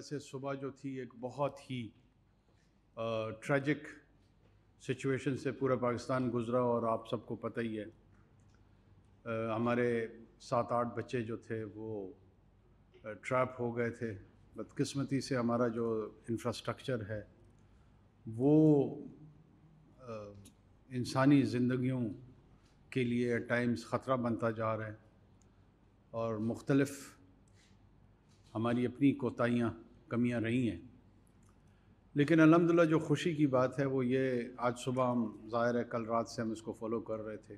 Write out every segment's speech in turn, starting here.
سے صبح جو تھی ایک بہت ہی ٹریجک سچویشن سے پورا پاکستان گزرا، اور آپ سب کو پتہ ہی ہے ہمارے 7-8 بچے جو تھے وہ ٹریپ ہو گئے تھے۔ بدقسمتی سے ہمارا جو انفراسٹرکچر ہے وہ انسانی زندگیوں کے لیے ایٹ ٹائمز خطرہ بنتا جا رہا ہے، اور مختلف ہماری اپنی کوتاہیاں کمیاں رہی ہیں۔ لیکن الحمدللہ جو خوشی کی بات ہے وہ یہ، آج صبح ہم ظاہر ہے کل رات سے ہم اس کو فالو کر رہے تھے۔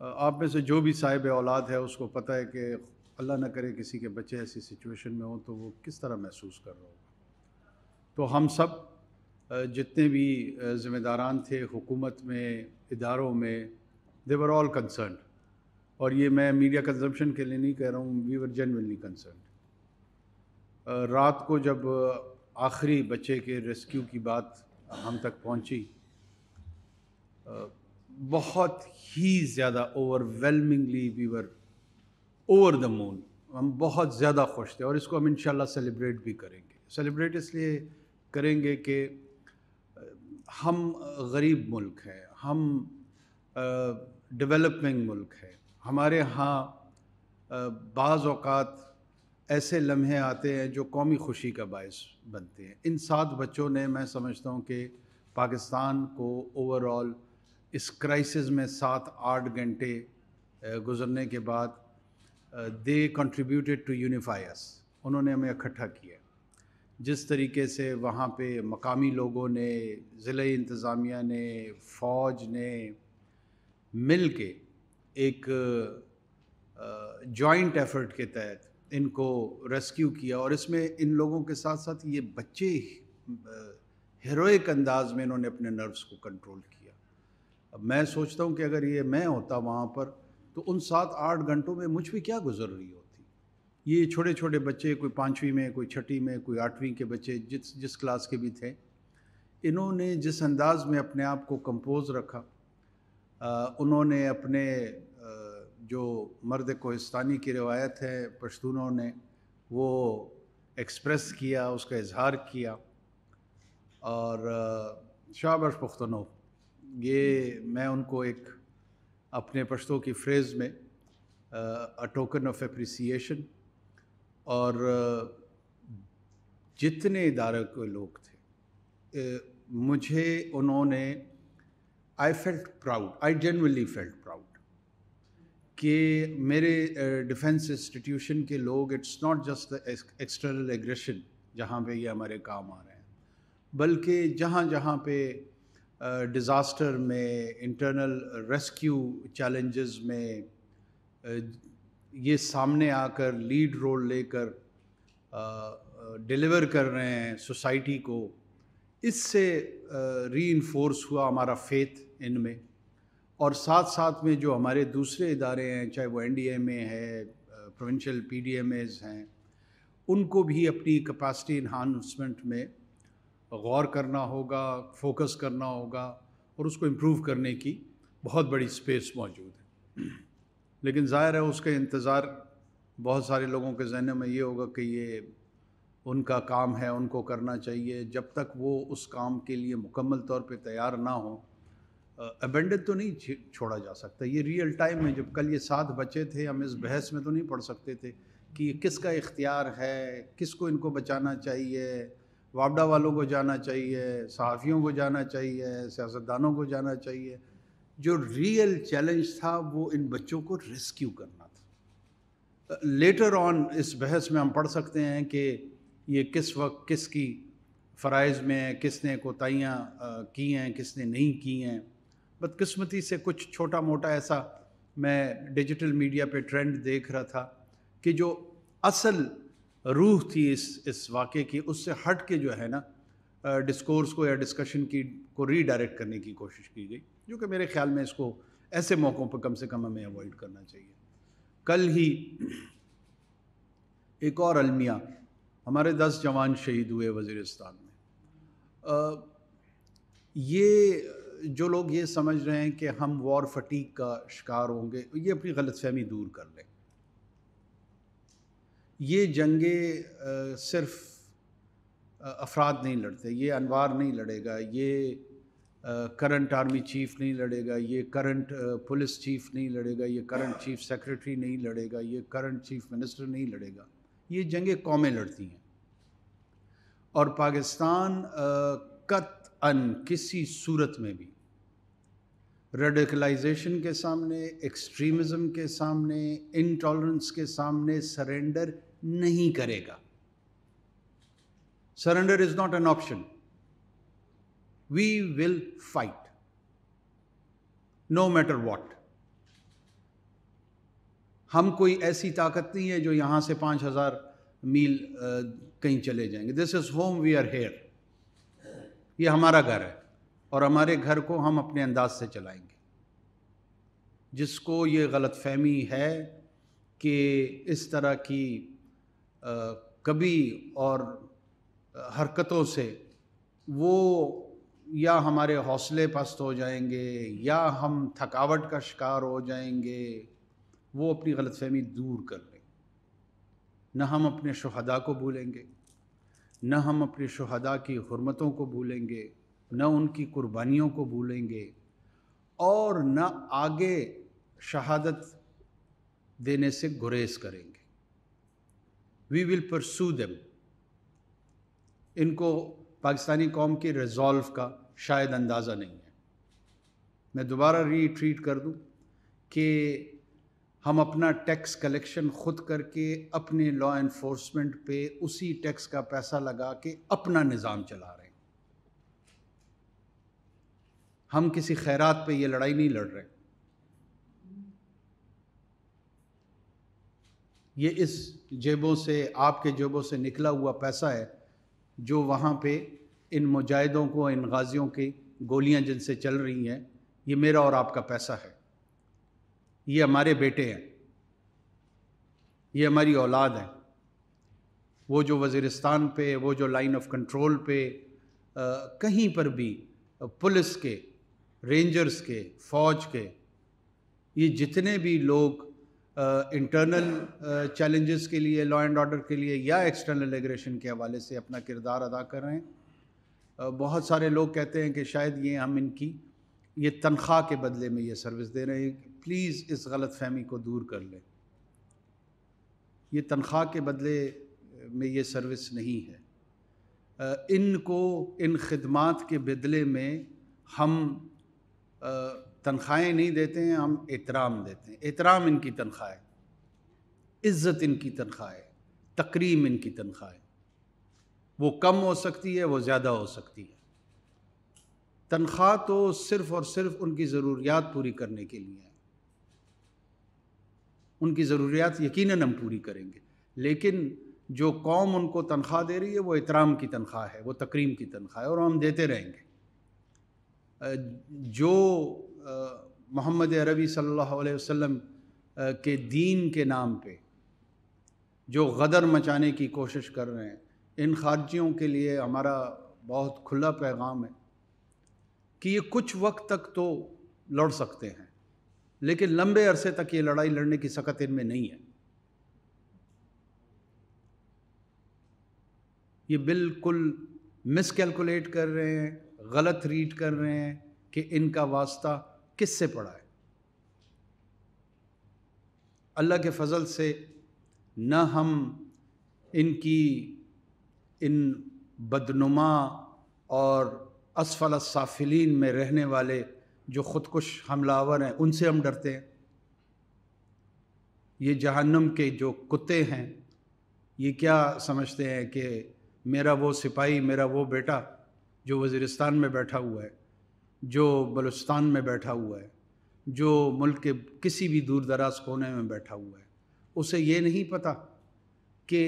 آپ میں سے جو بھی صاحب اولاد ہے اس کو پتہ ہے کہ اللہ نہ کرے کسی کے بچے ایسی سچویشن میں ہوں تو وہ کس طرح محسوس کر رہا ہوگا۔ تو ہم سب جتنے بھی ذمہ داران تھے حکومت میں، اداروں میں، they were all concerned، اور یہ میں میڈیا کنزمپشن کے لیے نہیں کہہ رہا ہوں، we were genuinely concerned۔ رات کو جب آخری بچے کے ریسکیو کی بات ہم تک پہنچی، بہت ہی زیادہ اوور دا مون، ہم بہت زیادہ خوش تھے، اور اس کو ہم انشاءاللہ سیلیبریٹ بھی کریں گے۔ سیلیبریٹ اس لیے کریں گے کہ ہم غریب ملک ہیں، ہم ڈیولپنگ ملک ہے، ہمارے ہاں بعض اوقات ایسے لمحے آتے ہیں جو قومی خوشی کا باعث بنتے ہیں۔ ان 7 بچوں نے، میں سمجھتا ہوں کہ پاکستان کو اوورآل اس کرائسس میں 7-8 گھنٹے گزرنے کے بعد دے کنٹریبیوٹیڈ ٹو یونیفائی اس، انہوں نے ہمیں اکٹھا کیا۔ جس طریقے سے وہاں پہ مقامی لوگوں نے، ضلع انتظامیہ نے، فوج نے مل کے ایک جوائنٹ ایفرٹ کے تحت ان کو ریسکیو کیا، اور اس میں ان لوگوں کے ساتھ ساتھ یہ بچے ہیروئک انداز میں انہوں نے اپنے نروس کو کنٹرول کیا۔ اب میں سوچتا ہوں کہ اگر یہ میں ہوتا وہاں پر تو ان 7-8 گھنٹوں میں مجھ پہ کیا گزر رہی ہوتی۔ یہ چھوٹے چھوٹے بچے، کوئی 5ویں میں، کوئی 6ٹھی میں، کوئی 8ویں کے بچے، جس کلاس کے بھی تھے، انہوں نے جس انداز میں اپنے آپ کو کمپوز رکھا، انہوں نے اپنے جو مرد کوہستانی کی روایت ہے پشتونوں نے وہ ایکسپریس کیا، اس کا اظہار کیا، اور شاباش پختونو، یہ میں ان کو ایک اپنے پشتوں کی فریز میں ٹوکن آف اپریسیشن، اور جتنے ادارے کے لوگ تھے مجھے انہوں نے I genuinely felt proud کہ میرے ڈیفنس انسٹیٹیوشن کے لوگ، it's not just external aggression جہاں پہ یہ ہمارے کام آ رہے ہیں، بلکہ جہاں جہاں پہ ڈیزاسٹر میں، انٹرنل ریسکیو چیلنجز میں یہ سامنے آ کر لیڈ رول لے کر ڈیلیور کر رہے ہیں سوسائٹی کو، اس سے ری انفورس ہوا ہمارا فیتھ ان میں۔ اور ساتھ ساتھ میں جو ہمارے دوسرے ادارے ہیں، چاہے وہ NDMA ہے، پروونشل PDMAs ہیں، ان کو بھی اپنی کیپیسٹی انہانسمنٹ میں غور کرنا ہوگا، فوکس کرنا ہوگا، اور اس کو امپروو کرنے کی بہت بڑی اسپیس موجود ہے۔ لیکن ظاہر ہے اس کا انتظار بہت سارے لوگوں کے ذہنوں میں یہ ہوگا کہ یہ ان کا کام ہے، ان کو کرنا چاہیے۔ جب تک وہ اس کام کے لیے مکمل طور پہ تیار نہ ہوں، ابینڈن تو نہیں چھوڑا جا سکتا۔ یہ ریئل ٹائم میں، جب کل یہ 7 بچے تھے، ہم اس بحث میں تو نہیں پڑھ سکتے تھے کہ یہ کس کا اختیار ہے، کس کو ان کو بچانا چاہیے، وابڈا والوں کو جانا چاہیے، صحافیوں کو جانا چاہیے، سیاستدانوں کو جانا چاہیے۔ جو ریئل چیلنج تھا وہ ان بچوں کو ریسکیو کرنا تھا۔ لیٹر آن اس بحث میں ہم پڑھ سکتے ہیں کہ یہ کس وقت کس کی فرائض میں ہے، کس نے کوتاہیاں کی ہیں، کس نے نہیں کی ہیں۔ بدقسمتی سے کچھ چھوٹا موٹا ایسا میں ڈیجیٹل میڈیا پہ ٹرینڈ دیکھ رہا تھا کہ جو اصل روح تھی اس واقعے کی، اس سے ہٹ کے جو ہے نا ڈسکورس کو یا ڈسکشن کو ری ڈائریکٹ کرنے کی کوشش کی گئی، جو کہ میرے خیال میں اس کو ایسے موقعوں پہ کم سے کم ہمیں اوائڈ کرنا چاہیے۔ کل ہی ایک اور المیہ، ہمارے 10 جوان شہید ہوئے وزیرستان میں۔ یہ جو لوگ یہ سمجھ رہے ہیں کہ ہم وار فٹیگ کا شکار ہوں گے، یہ اپنی غلط فہمی دور کر لیں۔ یہ جنگیں صرف افراد نہیں لڑتے. یہ انوار نہیں لڑے گا, یہ کرنٹ آرمی چیف نہیں لڑے گا, یہ کرنٹ پولیس چیف نہیں لڑے گا, یہ کرنٹ چیف سیکرٹری نہیں لڑے گا, یہ کرنٹ چیف منسٹر نہیں لڑے گا. یہ جنگیں قومیں لڑتی ہیں. اور پاکستان قطعاً کسی صورت میں بھی ریڈیکلائزیشن کے سامنے, ایکسٹریمزم کے سامنے, انٹالرنس کے سامنے سرنڈر نہیں کرے گا. Surrender is not an option. We will fight, no matter what. ہم کوئی ایسی طاقت نہیں ہے جو یہاں سے 5000 میل کہیں چلے جائیں گے. This is home, we are here. یہ ہمارا گھر ہے اور ہمارے گھر کو ہم اپنے انداز سے چلائیں گے. جس کو یہ غلط فہمی ہے کہ اس طرح کی کبھی اور حرکتوں سے وہ یا ہمارے حوصلے پست ہو جائیں گے یا ہم تھکاوٹ کا شکار ہو جائیں گے, وہ اپنی غلط فہمی دور کر لیں. نہ ہم اپنے شہداء کو بھولیں گے, نہ ہم اپنے شہداء کی حرمتوں کو بھولیں گے, نہ ان کی قربانیوں کو بھولیں گے, اور نہ آگے شہادت دینے سے گریز کریں گے. We will pursue them. ان کو پاکستانی قوم کی ریزولو کا شاید اندازہ نہیں ہے. میں دوبارہ ریٹریٹ کر دوں کہ ہم اپنا ٹیکس کلیکشن خود کر کے اپنے لا انفورسمنٹ پہ اسی ٹیکس کا پیسہ لگا کے اپنا نظام چلا رہے ہیں. ہم کسی خیرات پہ یہ لڑائی نہیں لڑ رہے. یہ اس جیبوں سے, آپ کے جیبوں سے نکلا ہوا پیسہ ہے جو وہاں پہ ان مجاہدوں کو, ان غازیوں کی گولیاں جن سے چل رہی ہیں, یہ میرا اور آپ کا پیسہ ہے. یہ ہمارے بیٹے ہیں, یہ ہماری اولاد ہیں. وہ جو وزیرستان پہ, وہ جو لائن آف کنٹرول پہ, کہیں پر بھی پولیس کے, رینجرز کے, فوج کے, یہ جتنے بھی لوگ انٹرنل چیلنجز کے لیے, لا اینڈ آرڈر کے لیے یا ایکسٹرنل ایگریشن کے حوالے سے اپنا کردار ادا کر رہے ہیں. بہت سارے لوگ کہتے ہیں کہ شاید یہ ہم ان کی یہ تنخواہ کے بدلے میں یہ سروس دے رہے ہیں. پلیز اس غلط فہمی کو دور کر لیں. یہ تنخواہ کے بدلے میں یہ سروس نہیں ہے. ان کو ان خدمات کے بدلے میں ہم تنخواہیں نہیں دیتے ہیں, ہم احترام دیتے ہیں. احترام ان کی تنخواہ ہے, عزت ان کی تنخواہ ہے, تکریم ان کی تنخواہ ہے. وہ کم ہو سکتی ہے, وہ زیادہ ہو سکتی ہے. تنخواہ تو صرف اور صرف ان کی ضروریات پوری کرنے کے لیے ہے. ان کی ضروریات یقیناً ہم پوری کریں گے, لیکن جو قوم ان کو تنخواہ دے رہی ہے وہ احترام کی تنخواہ ہے, وہ تکریم کی تنخواہ ہے, اور ہم دیتے رہیں گے. جو محمد عربی صلی اللہ علیہ وسلم کے دین کے نام پہ جو غدر مچانے کی کوشش کر رہے ہیں, ان خارجیوں کے لیے ہمارا بہت کھلا پیغام ہے کہ یہ کچھ وقت تک تو لڑ سکتے ہیں, لیکن لمبے عرصے تک یہ لڑائی لڑنے کی سکت ان میں نہیں ہے. یہ بالکل مس کیلکولیٹ کر رہے ہیں, غلط ریڈ کر رہے ہیں کہ ان کا واسطہ کس سے پڑا ہے. اللہ کے فضل سے نہ ہم ان کی ان بدنما اور اسفل السافلین میں رہنے والے جو خودکش حملہ آور ہیں ان سے ہم ڈرتے ہیں. یہ جہنم کے جو کتے ہیں یہ کیا سمجھتے ہیں کہ میرا وہ سپاہی, میرا وہ بیٹا جو وزیرستان میں بیٹھا ہوا ہے, جو بلوچستان میں بیٹھا ہوا ہے, جو ملک کے کسی بھی دور دراز کونے میں بیٹھا ہوا ہے, اسے یہ نہیں پتہ کہ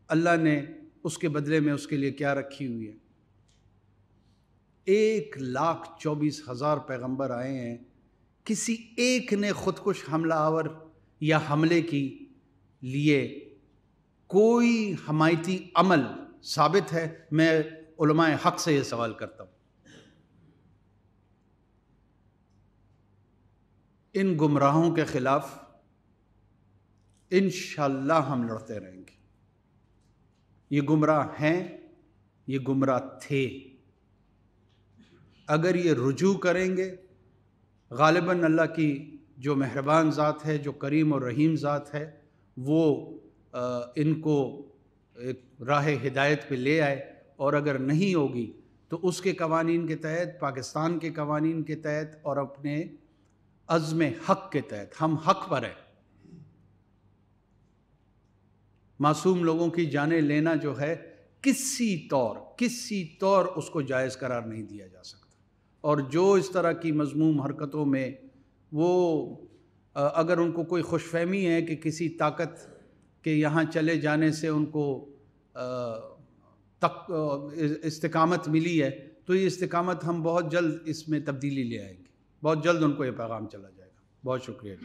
اللہ نے اس کے بدلے میں اس کے لیے کیا رکھی ہوئی ہے. 1,24,000 پیغمبر آئے ہیں, کسی ایک نے خودکش حملہ آور یا حملے کی لیے کوئی حمایتی عمل ثابت ہے؟ میں علماء حق سے یہ سوال کرتا ہوں. ان گمراہوں کے خلاف انشاءاللہ ہم لڑتے رہیں گے. یہ گمراہ ہیں یہ گمراہ تھے. اگر یہ رجوع کریں گے، غالباً اللہ کی جو مہربان ذات ہے، جو کریم اور رحیم ذات ہے، وہ ان کو ایک راہ ہدایت پہ لے آئے. اور اگر نہیں ہوگی تو اس کے قوانین کے تحت، پاکستان کے قوانین کے تحت اور اپنے عزم حق کے تحت، ہم حق پر ہیں. معصوم لوگوں کی جانیں لینا جو ہے کسی طور اس کو جائز قرار نہیں دیا جا سکتا. اور جو اس طرح کی مذموم حرکتوں میں وہ اگر ان کو کوئی خوش فہمی ہے کہ کسی طاقت کے یہاں چلے جانے سے ان کو استقامت ملی ہے، تو یہ استقامت ہم بہت جلد اس میں تبدیلی لے آئیں گے. بہت جلد ان کو یہ پیغام چلا جائے گا. بہت شکریہ.